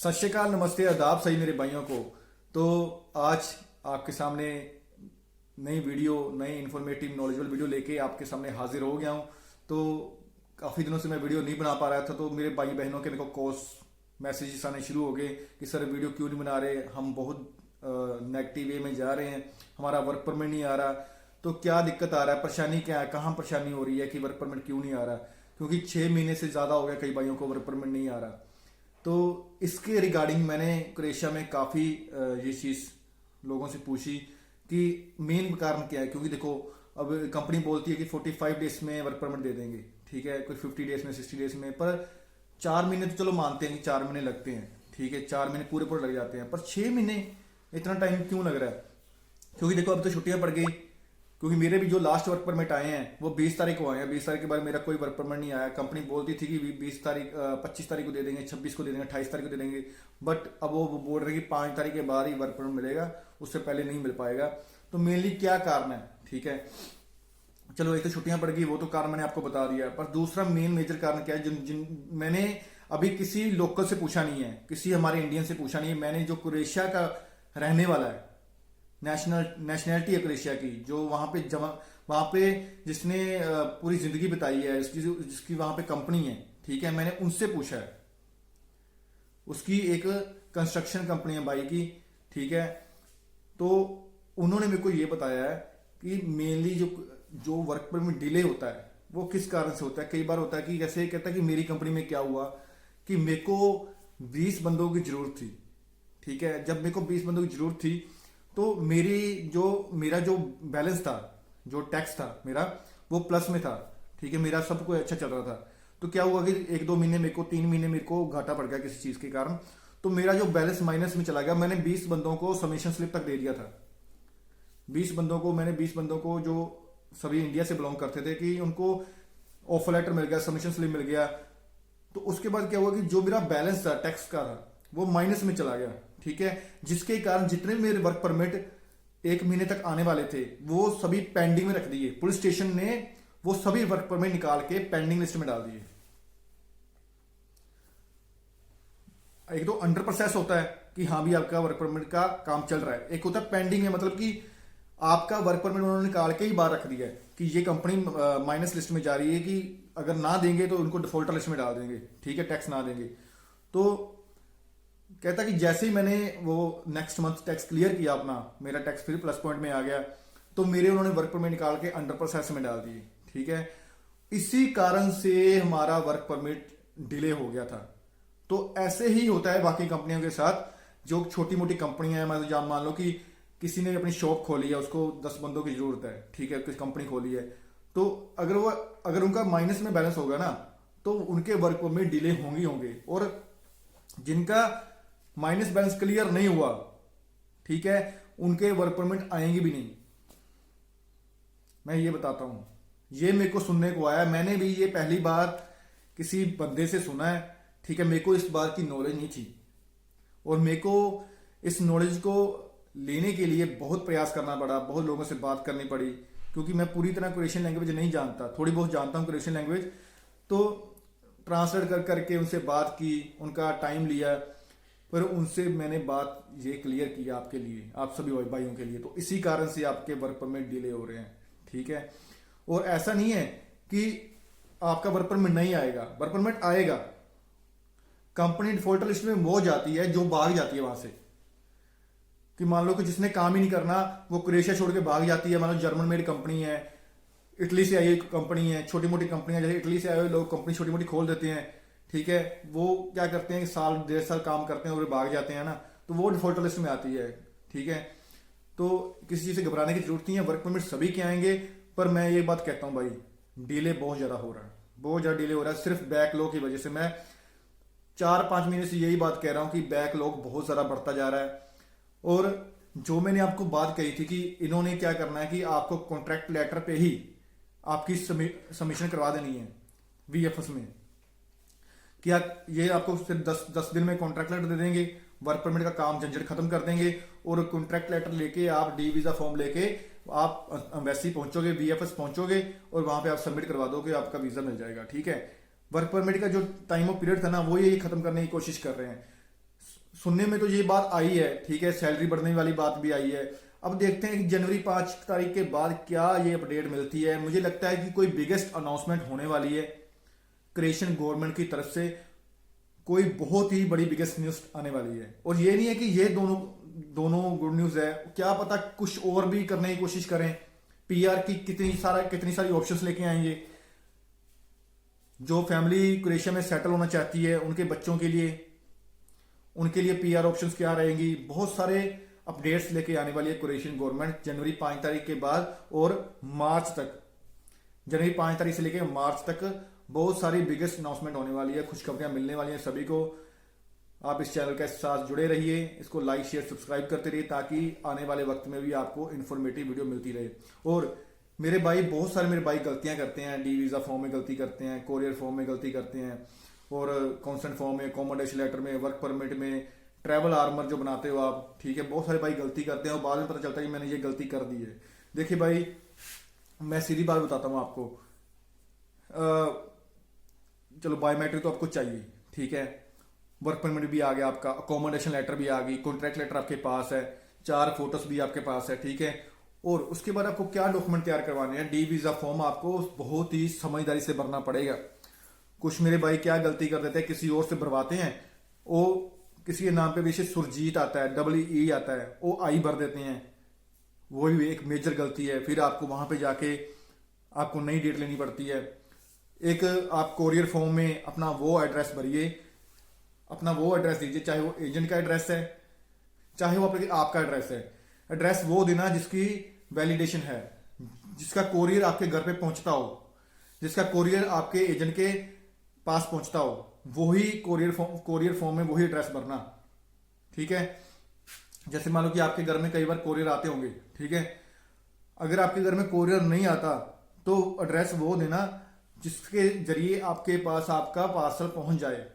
सत श्रीकाल, नमस्ते, आदाब सही मेरे भाइयों को। तो आज आपके सामने नई वीडियो, नई इन्फॉर्मेटिव नॉलेजेबल वीडियो लेके आपके सामने हाजिर हो गया हूँ। तो काफ़ी दिनों से मैं वीडियो नहीं बना पा रहा था, तो मेरे भाई बहनों के मेरे को कॉल्स मैसेजेस आने शुरू हो गए कि सर वीडियो क्यों नहीं बना रहे, हम बहुत नेगेटिव वे में जा रहे हैं, हमारा वर्क परमिट नहीं आ रहा। तो क्या दिक्कत आ रहा है, परेशानी क्या है, कहाँ परेशानी हो रही है कि वर्क परमिट क्यों नहीं आ रहा? क्योंकि 6 महीने से ज़्यादा हो गया कई भाइयों को वर्क परमिट नहीं आ रहा। तो इसके रिगार्डिंग मैंने क्रोएशिया में काफ़ी ये चीज़ लोगों से पूछी कि मेन कारण क्या है। क्योंकि देखो, अब कंपनी बोलती है कि 45 डेज में वर्क परमिट दे देंगे, ठीक है, कोई 50 डेज में, 60 डेज में, पर 4 महीने तो चलो मानते हैं कि 4 महीने लगते हैं, ठीक है, 4 महीने पूरे पूरे लग जाते हैं, पर 6 महीने इतना टाइम क्यों लग रहा है? क्योंकि देखो, अब तो छुट्टियां पड़ गई। क्योंकि मेरे भी जो लास्ट वर्क परमिट आए हैं वो 20 तारीख को आए हैं। 20 तारीख के बाद मेरा कोई वर्क परमिट नहीं आया। कंपनी बोलती थी कि 20 तारीख 25 तारीख को दे देंगे, 26 को दे देंगे, 28 तारीख को दे देंगे, बट अब वो बोल रहे हैं कि 5 तारीख के बाद ही वर्क परमिट मिलेगा, उससे पहले नहीं मिल पाएगा। तो मेनली क्या कारण है, ठीक है, चलो एक तो छुट्टियां पड़ गई, वो तो कारण मैंने आपको बता दिया, पर दूसरा मेन मेजर कारण क्या है, जिन जिन मैंने अभी किसी लोकल से पूछा नहीं है, किसी हमारे इंडियन से पूछा नहीं है, मैंने जो क्रोएशिया का रहने वाला है, नेशनैलिटी है क्रोएशिया की, जो वहां पे जिसने पूरी जिंदगी बिताई है, जिसकी वहां पे कंपनी है, ठीक है, मैंने उनसे पूछा है। उसकी एक कंस्ट्रक्शन कंपनी है भाई की, ठीक है। तो उन्होंने मेरे को ये बताया है कि मेनली जो वर्क परमिट डिले होता है वो किस कारण से होता है। कई बार होता है कि जैसे कहता है कि मेरी कंपनी में क्या हुआ कि मेरे को 20 बंदों की जरूरत थी, ठीक है। जब मेरे को 20 बंदों की जरूरत थी तो मेरा जो बैलेंस था, जो टैक्स था मेरा, वो प्लस में था, ठीक है, मेरा सब कुछ अच्छा चल रहा था। तो क्या हुआ कि 1-2 महीने मेरे को, 3 महीने मेरे को घाटा पड़ गया किसी चीज के कारण, तो मेरा जो बैलेंस माइनस में चला गया। मैंने 20 बंदों को सबमिशन स्लिप तक दे दिया था। 20 बंदों को जो सभी इंडिया से बिलोंग करते थे, कि उनको ऑफर लेटर मिल गया, सबमिशन स्लिप मिल गया। तो उसके बाद क्या हुआ कि जो मेरा बैलेंस था टैक्स का था वो माइनस में चला गया, ठीक है, जिसके कारण जितने मेरे वर्क परमिट 1 महीने तक आने वाले थे वो सभी पेंडिंग में रख दिए। पुलिस स्टेशन ने वो सभी वर्क परमिट निकाल के पेंडिंग लिस्ट में डाल दिए। एक तो अंडर प्रोसेस होता है कि हाँ भी आपका वर्क परमिट का काम चल रहा है, एक होता है पेंडिंग है, मतलब कि आपका वर्क परमिट उन्होंने निकाल के ही बाहर रख दिया है कि ये कंपनी माइनस लिस्ट में जा रही है, कि अगर ना देंगे तो उनको डिफॉल्टर लिस्ट में डाल देंगे, ठीक है, टैक्स ना देंगे। तो कहता कि जैसे ही मैंने वो नेक्स्ट मंथ टैक्स क्लियर किया अपना, मेरा टैक्स फिर प्लस पॉइंट में आ गया, तो मेरे उन्होंने वर्क परमिट निकाल के अंडर प्रोसेस में डाल दिए, ठीक है। इसी कारण से हमारा वर्क परमिट डिले हो गया था। तो ऐसे ही होता है बाकी कंपनियों के साथ। जो छोटी मोटी कंपनियां हैं, मतलब मान लो कि किसी ने अपनी शॉप खोली है, उसको 10 बंदों की जरूरत है, ठीक है, किसी कंपनी खोली है, तो अगर उनका माइनस में बैलेंस होगा ना, तो उनके वर्क परमिट डिले होंगे। और जिनका माइनस बैलेंस क्लियर नहीं हुआ, ठीक है, उनके वर्क परमिट आएंगे भी नहीं। मैं ये बताता हूं, ये मेरे को सुनने को आया, मैंने भी ये पहली बार किसी बंदे से सुना है, ठीक है। मेरे को इस बात की नॉलेज नहीं थी, और मेरे को इस नॉलेज को लेने के लिए बहुत प्रयास करना पड़ा, बहुत लोगों से बात करनी पड़ी, क्योंकि मैं पूरी तरह क्रोएशियन लैंग्वेज नहीं जानता, थोड़ी बहुत जानता हूं क्रोएशियन लैंग्वेज। तो ट्रांसलेट करके उनसे बात की, उनका टाइम लिया, पर उनसे मैंने बात ये क्लियर की आपके लिए, आप सभी भाइयों के लिए। तो इसी कारण से आपके वर्क परमिट डिले हो रहे हैं, ठीक है। और ऐसा नहीं है कि आपका वर्क परमिट नहीं आएगा, वर्क परमिट आएगा। कंपनी डिफॉल्टर लिस्ट में वो जाती है जो भाग जाती है वहां से, कि मान लो कि जिसने काम ही नहीं करना वो क्रोएशिया छोड़ के भाग जाती है। मान लो जर्मन मेड कंपनी है, इटली से आई हुई कंपनी है, छोटी मोटी कंपनियां, जैसे इटली से आए हुए लोग कंपनी छोटी मोटी खोल देते हैं, ठीक है, वो क्या करते हैं, साल 1.5 साल काम करते हैं और भाग जाते हैं ना, तो वो डिफॉल्टर लिस्ट में आती है, ठीक है। तो किसी चीज से घबराने की जरूरत नहीं है, वर्क परमिट सभी के आएंगे। पर मैं ये बात कहता हूं भाई, डिले बहुत ज्यादा हो रहा है, बहुत ज्यादा डिले हो रहा है, सिर्फ बैकलॉग की वजह से। मैं 4-5 महीने से यही बात कह रहा हूं कि बैकलॉग बहुत ज्यादा बढ़ता जा रहा है। और जो मैंने आपको बात कही थी कि इन्होंने क्या करना है कि आपको कॉन्ट्रैक्ट लेटर पे ही आपकी सबमिशन करवा देनी है वीएफएस में, कि ये आपको सिर्फ 10 दिन में कॉन्ट्रैक्ट लेटर दे देंगे, वर्क परमिट का काम झंझट खत्म कर देंगे, और कॉन्ट्रैक्ट लेटर लेके आप डी वीजा फॉर्म लेके आप एम्बेसी पहुंचोगे, वीएफएस पहुंचोगे, और वहां पे आप सबमिट करवा दोगे, आपका वीजा मिल जाएगा, ठीक है। वर्क परमिट का जो टाइम ऑफ पीरियड था ना, वो ये खत्म करने की कोशिश कर रहे हैं। सुनने में तो ये बात आई है, ठीक है, सैलरी बढ़ने वाली बात भी आई है। अब देखते हैं कि जनवरी 5 तारीख के बाद क्या ये अपडेट मिलती है। मुझे लगता है कि कोई बिगेस्ट अनाउंसमेंट होने वाली है क्रिएशन गवर्नमेंट की तरफ से, कोई बहुत ही बड़ी बिगेस्ट न्यूज आने वाली है। और ये नहीं है कि ये दोनों दोनों गुड न्यूज है, क्या पता कुछ और भी करने की कोशिश करें। पीआर की कितनी सारी ऑप्शंस लेके आएंगे। जो फैमिली क्रोएशिया में सेटल होना चाहती है उनके बच्चों के लिए, उनके लिए पीआर ऑप्शंस क्या रहेंगी, बहुत सारे अपडेट्स लेके आने वाली है क्रोएशियन गवर्नमेंट जनवरी 5 तारीख के बाद और मार्च तक। जनवरी 5 तारीख से लेकर मार्च तक बहुत सारी बिगेस्ट अनाउंसमेंट होने वाली है, खुशखबरियां मिलने वाली हैं सभी को। आप इस चैनल के साथ जुड़े रहिए, इसको लाइक शेयर सब्सक्राइब करते रहिए ताकि आने वाले वक्त में भी आपको इन्फॉर्मेटिव वीडियो मिलती रहे। और मेरे भाई, बहुत सारे मेरे भाई गलतियां करते हैं, डी वीजा फॉर्म में गलती करते हैं, कोरियर फॉर्म में गलती करते हैं, और कॉन्सेंट फॉर्म में, अकोमोडेशन लेटर में, वर्क परमिट में, ट्रैवल आर्मर जो बनाते हो आप, ठीक है, बहुत सारे भाई गलती करते हैं और बाद में पता चलता है कि मैंने ये गलती कर दी है। देखिए भाई, मैं सीधी बात बताता हूँ आपको। चलो बायोमेट्रिक तो आपको चाहिए, ठीक है, वर्क परमिट भी आ गया आपका, अकोमोडेशन लेटर भी आ गई, कॉन्ट्रैक्ट लेटर आपके पास है, 4 फोटोस भी आपके पास है, ठीक है। और उसके बाद आपको क्या डॉक्यूमेंट तैयार करवाने हैं, डी वीजा फॉर्म आपको बहुत ही समझदारी से भरना पड़ेगा। कुछ मेरे भाई क्या गलती कर देते हैं, किसी और से भरवाते हैं, वो किसी के नाम पे विशेष सुरजीत आता है, डब्ल्यू ई आता है, वो आई भर देते हैं, वही भी एक मेजर गलती है। फिर आपको वहां पे जाके आपको नई डेट लेनी पड़ती है। एक आप कोरियर फॉर्म में अपना वो एड्रेस भरिए, अपना वो एड्रेस दीजिए, चाहे वो एजेंट का एड्रेस है, चाहे वो आपका एड्रेस है। एड्रेस वो देना जिसकी वैलिडेशन है, जिसका कोरियर आपके घर पे पहुंचता हो, जिसका कोरियर आपके एजेंट के पास पहुंचता हो, वही कोरियर फॉर्म में वही एड्रेस भरना, ठीक है। जैसे मान लो कि आपके घर में कई बार कोरियर आते होंगे, ठीक है, अगर आपके घर में कोरियर नहीं आता तो एड्रेस वो देना जिसके जरिए आपके पास आपका पार्सल पहुंच जाए।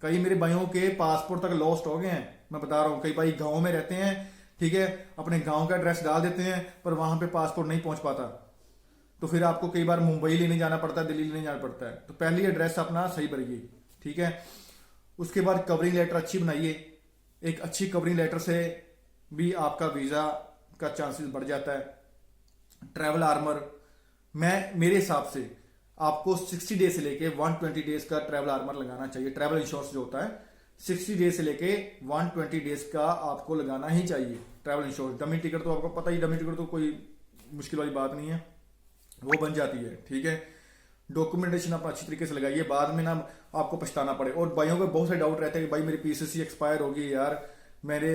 कई मेरे भाइयों के पासपोर्ट तक लॉस्ट हो गए हैं, मैं बता रहा हूं। कई भाई गांव में रहते हैं, ठीक है, अपने गांव का एड्रेस डाल देते हैं पर वहां पे पासपोर्ट नहीं पहुंच पाता, तो फिर आपको कई बार मुंबई लेने जाना पड़ता है, दिल्ली लेने जाना पड़ता है। तो पहले एड्रेस अपना सही भरिए, ठीक है। उसके बाद कवरिंग लेटर अच्छी बनाइए। एक अच्छी कवरिंग लेटर से भी आपका वीजा का चांसेस बढ़ जाता है। ट्रैवल आर्मर, मेरे हिसाब से आपको 60 डेज से लेके 120 डेज का ट्रैवल आर्मर लगाना चाहिए। ट्रैवल इंश्योरेंस जो होता है 60 डेज से लेके 120 डेज का आपको लगाना ही चाहिए ट्रैवल इंश्योरेंस। डमी टिकट तो आपको पता ही, डमी टिकट तो कोई मुश्किल वाली बात नहीं है, वो बन जाती है, ठीक है। डॉक्यूमेंटेशन आप अच्छी तरीके से लगाइए, बाद में ना आपको पछताना पड़े। और भाइयों को बहुत सारे डाउट रहते हैं कि भाई मेरी पीसीसी एक्सपायर होगी यार, मेरे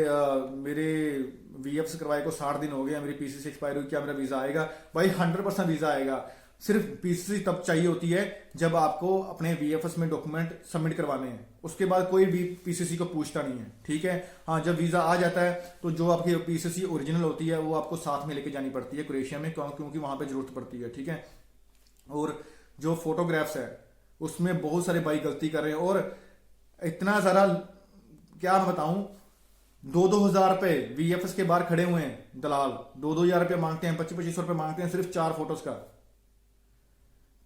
वीएफ से करवाए को 60 दिन हो गया, मेरी पीसीसी एक्सपायर हुई, क्या मेरा वीजा आएगा? भाई 100% वीजा आएगा। सिर्फ पीसीसी तब चाहिए होती है जब आपको अपने वीएफएस में डॉक्यूमेंट सबमिट करवाने हैं, उसके बाद कोई भी पीसीसी को पूछता नहीं है, ठीक है। हाँ, जब वीजा आ जाता है तो जो आपकी पीसीसी ओरिजिनल होती है वो आपको साथ में लेके जानी पड़ती है क्रोएशिया में, क्योंकि वहां पे जरूरत पड़ती है, ठीक है। और जो फोटोग्राफ्स है उसमें बहुत सारे भाई गलती कर रहे हैं, और इतना सारा क्या मैं बताऊं, 2-2 हजार रुपए वीएफएस के बाहर खड़े हुए हैं दलाल, 2-2 हजार रुपए मांगते हैं, 25-25 रुपए मांगते हैं सिर्फ 4 फोटोज का।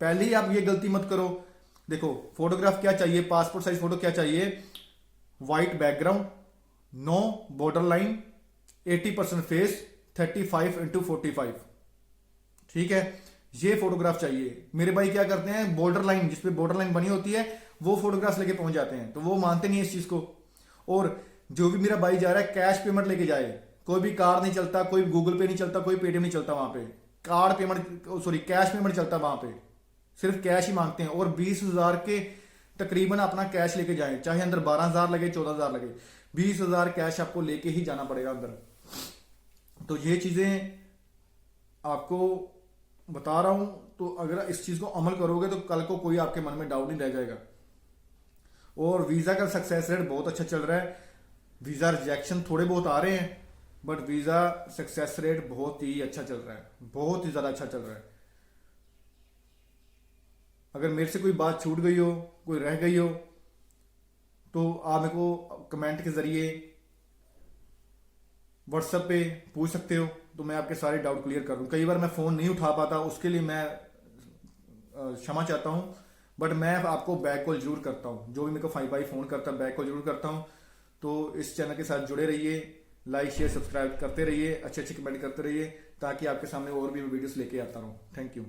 पहले ही आप ये गलती मत करो। देखो फोटोग्राफ क्या चाहिए, पासपोर्ट साइज फोटो क्या चाहिए, white background, no border line, 80% face, 35x45, ठीक है, ये फोटोग्राफ चाहिए। मेरे भाई क्या करते हैं, बॉर्डर लाइन, जिसपे बॉर्डर लाइन बनी होती है वो फोटोग्राफ लेके पहुंच जाते हैं, तो वो मानते नहीं है इस चीज को। और जो भी मेरा भाई जा रहा है कैश पेमेंट लेके जाए, कोई भी कार्ड नहीं चलता, कोई गूगल पे नहीं चलता, कोई पेटीएम नहीं चलता वहां पे, card payment sorry cash payment चलता वहां पे, सिर्फ कैश ही मांगते हैं। और 20,000 के तकरीबन अपना कैश लेके जाए, चाहे अंदर 12,000 लगे 14,000 लगे, 20,000 कैश आपको लेके ही जाना पड़ेगा अंदर। तो ये चीजें आपको बता रहा हूं, तो अगर इस चीज को अमल करोगे तो कल को कोई आपके मन में डाउट नहीं रह जाएगा। और वीजा का सक्सेस रेट बहुत अच्छा चल रहा है, वीजा रिजेक्शन थोड़े बहुत आ रहे हैं बट वीजा सक्सेस रेट बहुत ही अच्छा चल रहा है, बहुत ही ज्यादा अच्छा चल रहा है। अगर मेरे से कोई बात छूट गई हो, कोई रह गई हो, तो आप मेरे को कमेंट के जरिए व्हाट्सएप पे पूछ सकते हो, तो मैं आपके सारे डाउट क्लियर कर दूं। कई बार मैं फोन नहीं उठा पाता, उसके लिए मैं क्षमा चाहता हूं, बट मैं आपको बैक कॉल जरूर करता हूं। जो भी मेरे को 5 भाई फोन करता है बैक कॉल जरूर करता हूं। तो इस चैनल के साथ जुड़े रहिए, लाइक शेयर सब्सक्राइब करते रहिए, अच्छे अच्छे कमेंट करते रहिए, ताकि आपके सामने और भी वीडियोस लेके आता रहूँ। Thank you.